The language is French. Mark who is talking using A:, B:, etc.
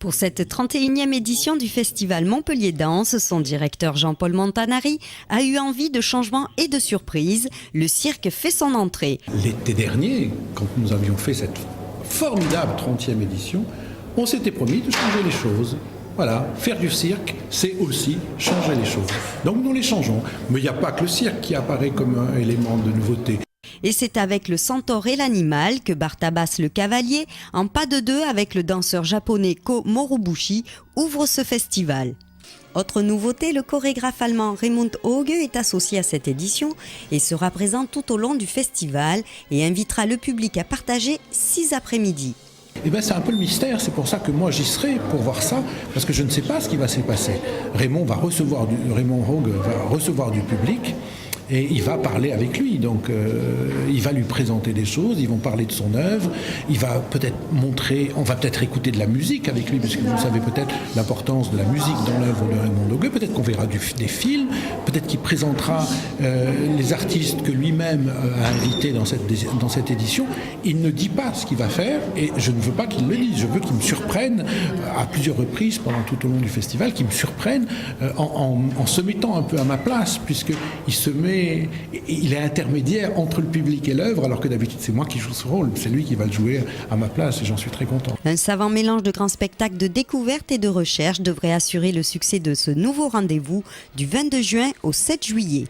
A: Pour cette 31e édition du Festival Montpellier Danse, son directeur Jean-Paul Montanari a eu envie de changement et de surprise. Le cirque fait son entrée.
B: L'été dernier, quand nous avions fait cette formidable 30e édition, on s'était promis de changer les choses. Voilà, faire du cirque, c'est aussi changer les choses. Donc nous les changeons. Mais il n'y a pas que le cirque qui apparaît comme un élément de nouveauté.
A: Et c'est avec le centaure et l'animal que Bartabas le cavalier, en pas de deux avec le danseur japonais Ko Morobushi, ouvre ce festival. Autre nouveauté, le chorégraphe allemand Raimund Hauge est associé à cette édition et sera présent tout au long du festival et invitera le public à partager 6 après-midi.
B: C'est un peu le mystère, c'est pour ça que moi j'y serai pour voir ça, parce que je ne sais pas ce qui va se passer. Raimund Hauge va recevoir du public et il va parler avec lui, donc il va lui présenter des choses, ils vont parler de son œuvre, il va peut-être montrer, on va peut-être écouter de la musique avec lui, puisque vous savez peut-être l'importance de la musique dans l'œuvre de Raimund Hauge, peut-être qu'on verra des films, peut-être qu'il présentera les artistes que lui-même a invités dans cette édition. Il ne dit pas ce qu'il va faire et je ne veux pas qu'il le dise, je veux qu'il me surprenne à plusieurs reprises pendant tout au long du festival, qu'il me surprenne en se mettant un peu à ma place, il est intermédiaire entre le public et l'œuvre, alors que d'habitude c'est moi qui joue ce rôle, c'est lui qui va le jouer à ma place et j'en suis très content.
A: Un savant mélange de grands spectacles de découverte et de recherche devrait assurer le succès de ce nouveau rendez-vous du 22 juin au 7 juillet.